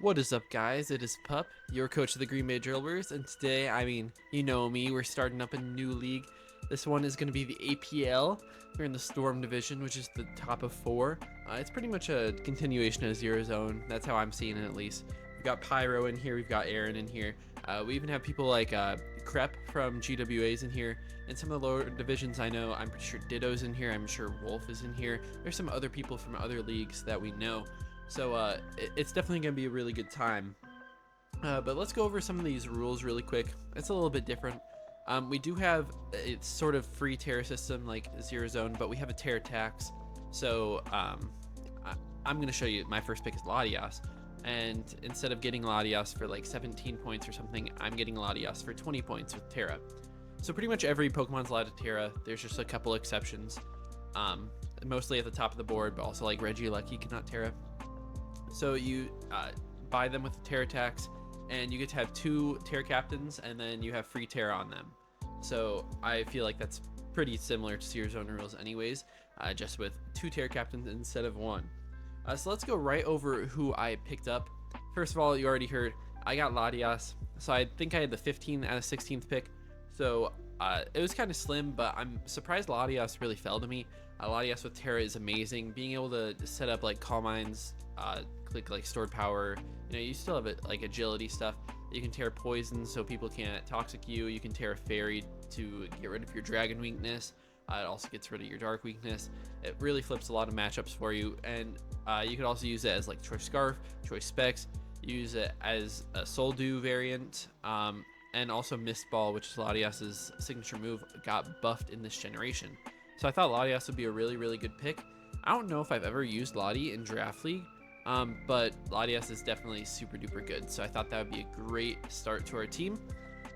What is up, guys? It is Pup, your coach of the Green Bay Drilburs, and today, you know me, we're starting up a new league. This one is going to be the APL. We're in the Storm Division, which is the top of four. It's pretty much a continuation of Zero Zone. That's how I'm seeing it, at least. We've got Pyro in here, we've got Aaron in here. We even have people like Crep from GWA's in here, and some of the lower divisions I know. I'm pretty sure Ditto's in here, I'm sure Wolf is in here. There's some other people from other leagues that we know. So it's definitely going to be a really good time. But let's go over some of these rules really quick. It's a little bit different. We do have it's sort of free terror system like Zero Zone, but we have a terror tax. So I'm going to show you. My first pick is Latias. And instead of getting Latias for like 17 points or something, I'm getting Latias for 20 points with Terra. So pretty much every Pokemon's allowed to Terra. There's just a couple exceptions. Mostly at the top of the board, but also like Regieleki cannot Terra. So you buy them with the Terra tax, and you get to have 2 Terra captains, and then you have free Terra on them. So I feel like that's pretty similar to Zero Zone rules anyways, just with 2 Terra captains instead of 1. So let's go right over who I picked up. First of all, you already heard, I got Latias. So I think I had the 15th out of 16th pick. So it was kind of slim, but I'm surprised Latias really fell to me. Latias with Terra is amazing. Being able to set up like Calm Minds, click like stored power, you still have it like agility stuff. You can tear poison so people can't toxic you. You can tear a fairy to get rid of your dragon weakness. It also gets rid of your dark weakness. It really flips a lot of matchups for you, and you could also use it as like Choice Scarf, Choice Specs. Use it as a Soul Dew variant, and also Mist Ball, which is Latias's signature move, got buffed in this generation. So I thought Latias would be a really, really good pick. I don't know if I've ever used Lati in Draft League, but Latias is definitely super duper good. So I thought that would be a great start to our team.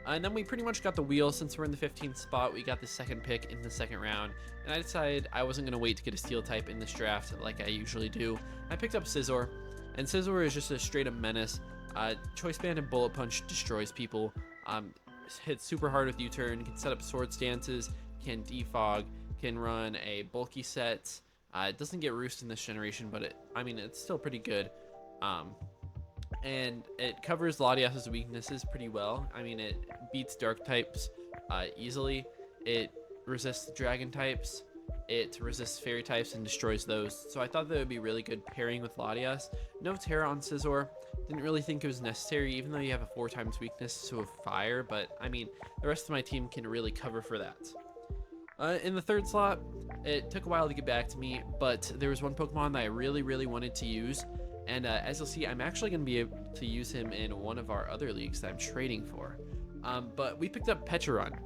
And then we pretty much got the wheel. Since we're in the 15th spot, we got the second pick in the second round. And I decided I wasn't going to wait to get a steel type in this draft like I usually do. I picked up Scizor. And Scizor is just a straight up menace. Choice Band and Bullet Punch destroys people. Hits super hard with U-turn. Can set up sword stances. Can defog. Can run a bulky set. It doesn't get roost in this generation, but it's still pretty good. And it covers Latias's weaknesses pretty well. It beats dark types easily. It resists dragon types. It resists fairy types and destroys those. So I thought that would be really good pairing with Latias. No Terra on Scizor. Didn't really think it was necessary, even though you have a 4 times weakness to a fire. But the rest of my team can really cover for that. In the third slot, it took a while to get back to me, but there was one Pokemon that I really, really wanted to use. And as you'll see, I'm actually going to be able to use him in one of our other leagues that I'm trading for. But we picked up Pecharon.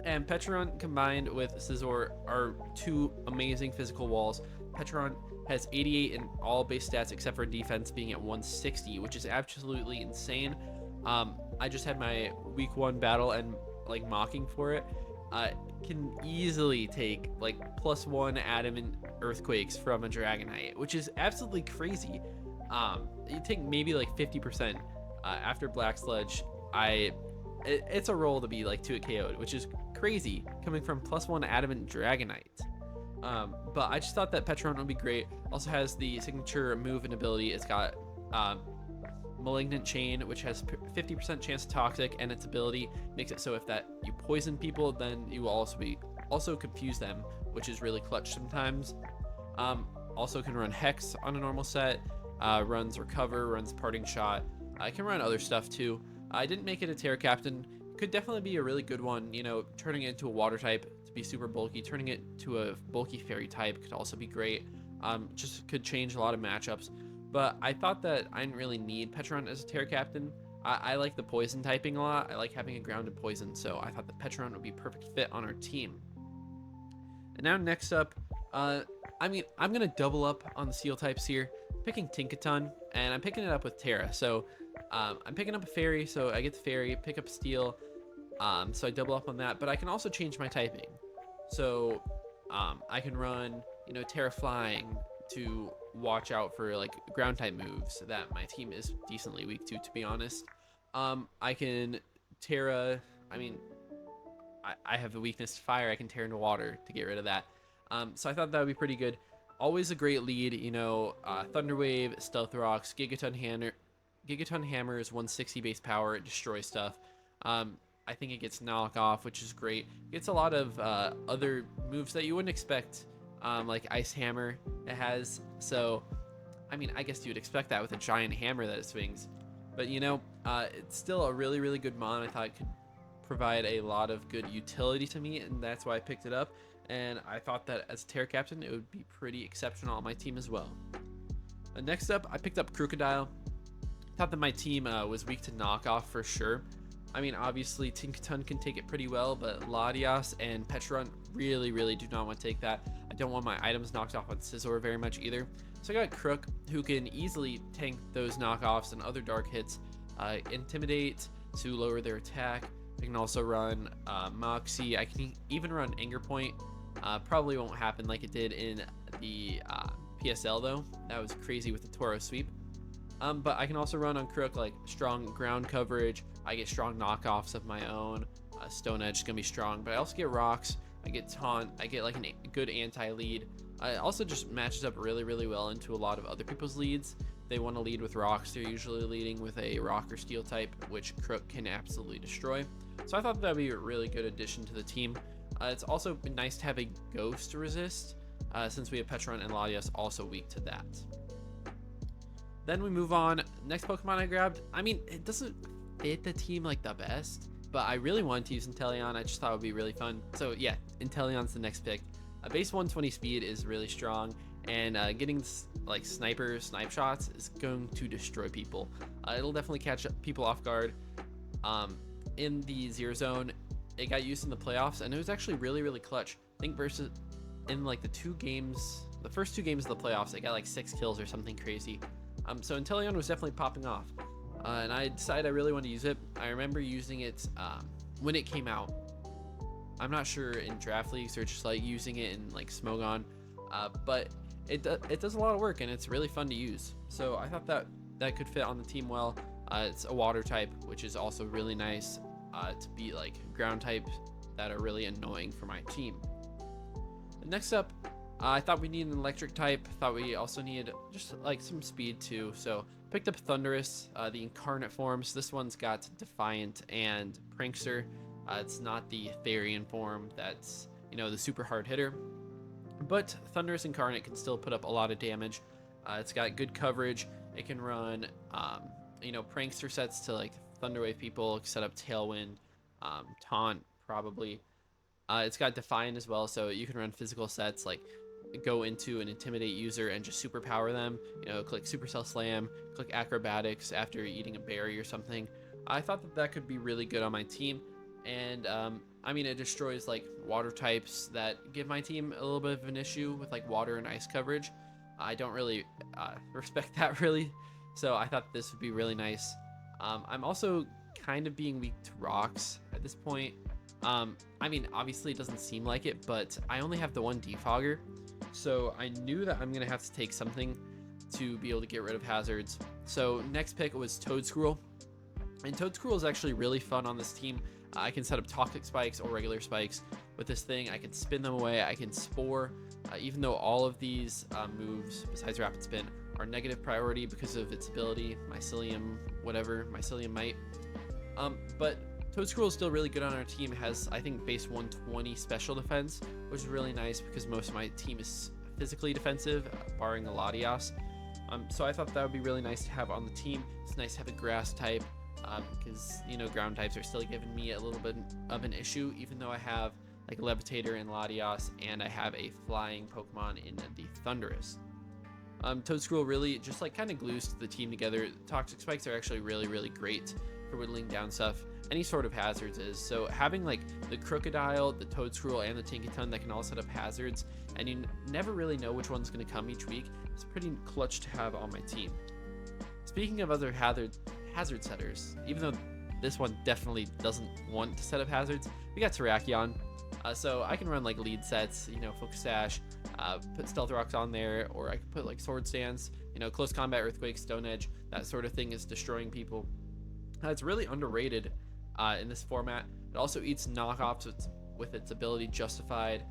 And Pecharon combined with Scizor are 2 amazing physical walls. Pecharon has 88 in all base stats except for defense being at 160, which is absolutely insane. I just had my week 1 battle and like mocking for it. Can easily take like +1 adamant earthquakes from a Dragonite, which is absolutely crazy. You take maybe like 50% after Black Sludge. It's a roll to be like 2 KO'd, which is crazy coming from +1 adamant Dragonite. But I just thought that Pecharon would be great. Also has the signature move and ability. It's got Malignant Chain, which has 50% chance to toxic, and its ability makes it so if that you poison people, then you will also confuse them, which is really clutch sometimes. Also can run Hex on a normal set, runs Recover, runs Parting Shot. I can run other stuff too. I didn't make it a Terra Captain. Could definitely be a really good one, turning it into a water type to be super bulky, turning it to a bulky fairy type could also be great. Just could change a lot of matchups. But I thought that I didn't really need Pecharon as a Terra Captain. I like the poison typing a lot. I like having a grounded poison, so I thought that Pecharon would be a perfect fit on our team. And now next up, I'm going to double up on the steel types here. I'm picking Tinkaton, and I'm picking it up with Terra. So I'm picking up a fairy, so I get the fairy, pick up steel, so I double up on that. But I can also change my typing. So I can run, Terra Flying to watch out for like ground type moves that my team is decently weak to be honest. I can Terra, I have a weakness to fire. I can tear into water to get rid of that. So I thought that would be pretty good. Always a great lead, Thunder Wave, Stealth Rocks, Gigaton Gigaton Hammer is 160 base power. It destroys stuff. I think it gets knockoff, which is great. It gets a lot of other moves that you wouldn't expect, like Ice Hammer it has. So, I mean, I guess you'd expect that with a giant hammer that it swings. But, it's still a really, really good mon. I thought it could provide a lot of good utility to me, and that's why I picked it up. And I thought that as a Terra Captain, it would be pretty exceptional on my team as well. Next up, I picked up Crocodile. Thought that my team was weak to knockoff for sure. I mean, obviously, Tinkaton can take it pretty well, but Latias and Petron really, really do not want to take that. I don't want my items knocked off on Scizor very much either. So I got Crook, who can easily tank those knockoffs and other dark hits. Intimidate to lower their attack. I can also run Moxie. I can even run Anger Point. Probably won't happen like it did in the PSL, though. That was crazy with the Toro sweep. But I can also run on Crook like strong ground coverage. I get strong knockoffs of my own. Stone Edge is going to be strong, but I also get rocks. I get taunt. I get like a good anti-lead. It also just matches up really, really well into a lot of other people's leads. They want to lead with rocks. They're usually leading with a rock or steel type, which Crook can absolutely destroy. So I thought that would be a really good addition to the team. It's also been nice to have a ghost resist, since we have Petron and Latias also weak to that. Then we move on. Next Pokemon I grabbed, I mean, it doesn't fit the team like the best, but I really wanted to use Inteleon. I just thought it would be really fun. So yeah, Inteleon's the next pick. Base 120 speed is really strong, and getting like snipe shots is going to destroy people. It'll definitely catch people off guard. In the Zero Zone, it got used in the playoffs, and it was actually really, really clutch. I think versus in like the first two games of the playoffs, it got like 6 kills or something crazy. So Inteleon was definitely popping off, and I decided I really wanted to use it. I remember using it when it came out. I'm not sure in draft leagues or just like using it in like Smogon, but it does a lot of work, and it's really fun to use. So I thought that could fit on the team well. It's a water type, which is also really nice to beat like ground types that are really annoying for my team. Next up, I thought we needed an electric type. Thought we also needed just like some speed too. So picked up Thundurus, the incarnate forms. This one's got Defiant and Prankster. It's not the Therian form that's, the super hard hitter. But Thundurus incarnate can still put up a lot of damage. It's got good coverage. It can run, Prankster sets to like Thunderwave people, set up Tailwind, Taunt probably. It's got Defiant as well, so you can run physical sets like go into an Intimidate user and just superpower them. Click Supercell Slam, click Acrobatics after eating a berry or something. I thought that could be really good on my team, and I mean, it destroys like water types that give my team a little bit of an issue with like water and ice coverage. I don't really respect that really, so I thought this would be really nice. I'm also kind of being weak to rocks at this point. I mean, obviously it doesn't seem like it, but I only have the one defogger, so I knew that I'm gonna have to take something to be able to get rid of hazards. So next pick was Toedscruel, and Toedscruel is actually really fun on this team. I can set up toxic spikes or regular spikes with this thing. I can spin them away. I can spore, even though all of these moves besides rapid spin are negative priority because of its ability, Mycelium Might. But Toedscruel is still really good on our team. It has, I think, base 120 special defense, which is really nice because most of my team is physically defensive, barring the Latias. So I thought that would be really nice to have on the team. It's nice to have a grass type because, ground types are still giving me a little bit of an issue, even though I have like Levitator and Latias, and I have a flying Pokemon in the Thundurus. Toedscruel really just like kind of glues the team together. Toxic spikes are actually really, really great for whittling down stuff. Any sort of hazards is. So having like the Crocodile, the Toedscruel, and the Tinkaton that can all set up hazards, and you never really know which one's going to come each week, it's pretty clutch to have on my team. Speaking of other hazard setters, even though this one definitely doesn't want to set up hazards, we got Terrakion. So I can run like lead sets, Focus Sash, put Stealth Rocks on there, or I can put like Sword Stance, Close Combat, Earthquake, Stone Edge. That sort of thing is destroying people. It's really underrated in this format. It also eats knockoffs with its ability Justified.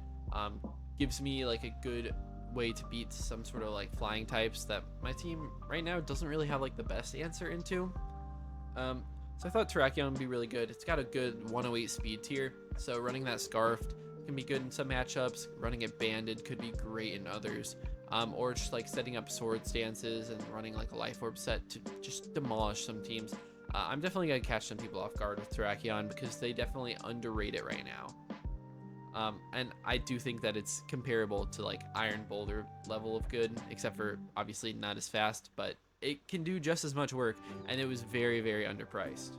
Gives me like a good way to beat some sort of like flying types that my team right now doesn't really have like the best answer into. So I thought Terrakion would be really good. It's got a good 108 speed tier, so running that Scarfed can be good in some matchups. Running it Banded could be great in others. Or just like setting up sword stances and running like a Life Orb set to just demolish some teams. I'm definitely going to catch some people off guard with Terrakion because they definitely underrate it right now. And I do think that it's comparable to like Iron Boulder level of good, except for obviously not as fast, but it can do just as much work, and it was very, very underpriced.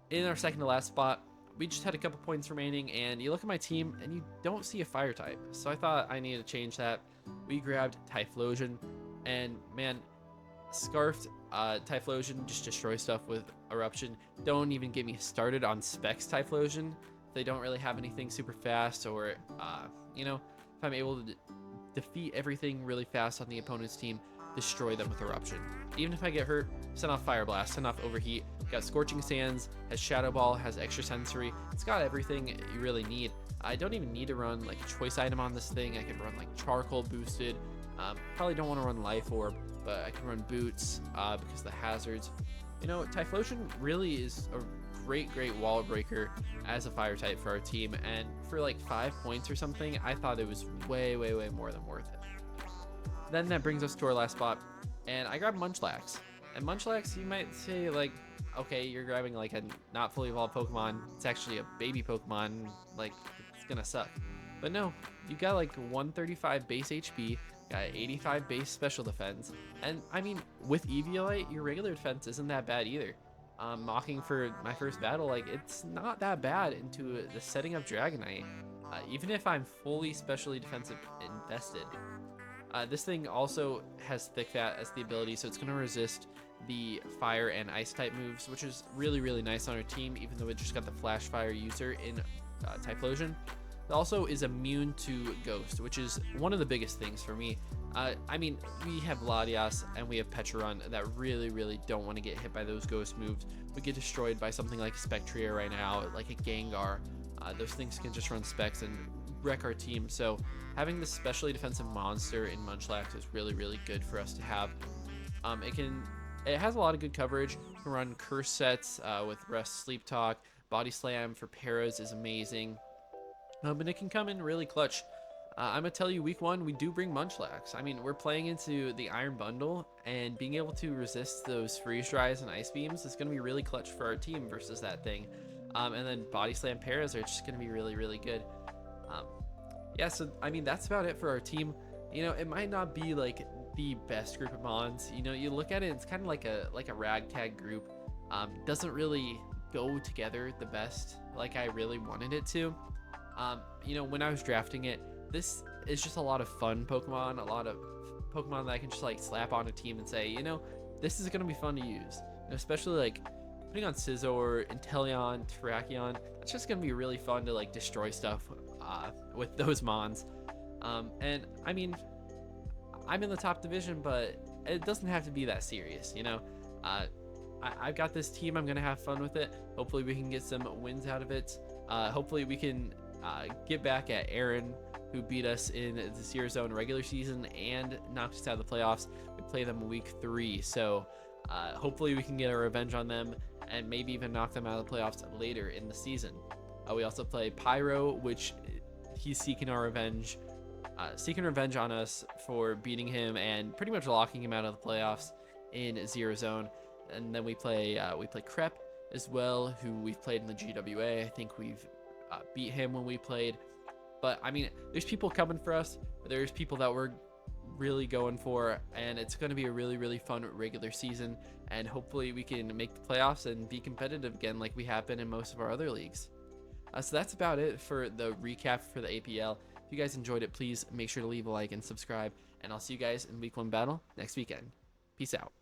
In our second to last spot, we just had a couple points remaining, and you look at my team and you don't see a fire type, so I thought I needed to change that. We grabbed Typhlosion, and man, Scarfed Typhlosion just destroys stuff with Eruption. Don't even get me started on Specs Typhlosion. They don't really have anything super fast, or you know, if I'm able to defeat everything really fast on the opponent's team, destroy them with Eruption. Even if I get hurt, send off Fire Blast, send off Overheat. Got Scorching Sands, has Shadow Ball, has Extra Sensory. It's got everything you really need. I don't even need to run like a choice item on this thing. I could run like Charcoal boosted. Probably don't want to run Life Orb, but I can run Boots because the hazards. You know, Typhlosion really is a great wall breaker as a fire type for our team, and for like 5 points or something, I thought it was way more than worth it. Then that brings us to our last spot, and I grabbed Munchlax. And Munchlax, you might say like, okay, you're grabbing like a not fully evolved Pokemon. It's actually a baby Pokemon. Like, it's gonna suck. But no, you got like 135 base HP, got 85 base special defense, and I mean, with Eviolite, your regular defense isn't that bad either. Mocking for my first battle, like, it's not that bad into the setting up Dragonite, even if I'm fully specially defensive invested. This thing also has Thick Fat as the ability, so it's going to resist the fire and ice type moves, which is really nice on our team, even though it just got the Flash Fire user in Typhlosion. It also is immune to Ghost, which is one of the biggest things for me. I mean, we have Latias and we have Pecharunt that really don't want to get hit by those Ghost moves. We get destroyed by something like Spectria right now, like a Gengar. Those things can just run Specs and wreck our team, so having this specially defensive monster in Munchlax is really good for us to have. It has a lot of good coverage. You can run curse sets with Rest, Sleep Talk. Body Slam for Paras is amazing, and it can come in really clutch. I'm gonna tell you, week 1 we do bring Munchlax. I mean, we're playing into the Iron Bundle, and being able to resist those Freeze Dries and Ice Beams is gonna be really clutch for our team versus that thing. And then Body Slam Paras are just gonna be really good. Yeah, so I mean, that's about it for our team. You know, it might not be like the best group of mons. You know, you look at it, it's kind of like a ragtag group. Doesn't really go together the best like I really wanted it to. You know, when I was drafting it, this is just a lot of fun Pokemon, a lot of Pokemon that I can just like slap on a team and say, you know, this is gonna be fun to use. And especially like putting on Scizor, Inteleon, Terrakion, that's just gonna be really fun to like destroy stuff with those mons. And I mean, I'm in the top division, but it doesn't have to be that serious, you know. I've got this team, I'm gonna have fun with it. Hopefully we can get some wins out of it. Hopefully we can get back at Aaron, who beat us in the Zero Zone regular season and knocked us out of the playoffs. We play them week 3, so hopefully we can get our revenge on them and maybe even knock them out of the playoffs later in the season. We also play Pyro, which he's seeking our revenge, on us for beating him and pretty much locking him out of the playoffs in Zero Zone. And then we play Crep as well, who we've played in the GWA. I think we've beat him when we played. But I mean, there's people coming for us. There's people that we're really going for, and it's going to be a really fun regular season. And hopefully we can make the playoffs and be competitive again like we have been in most of our other leagues. So that's about it for the recap for the APL. If you guys enjoyed it, please make sure to leave a like and subscribe, and I'll see you guys in week 1 battle next weekend. Peace out.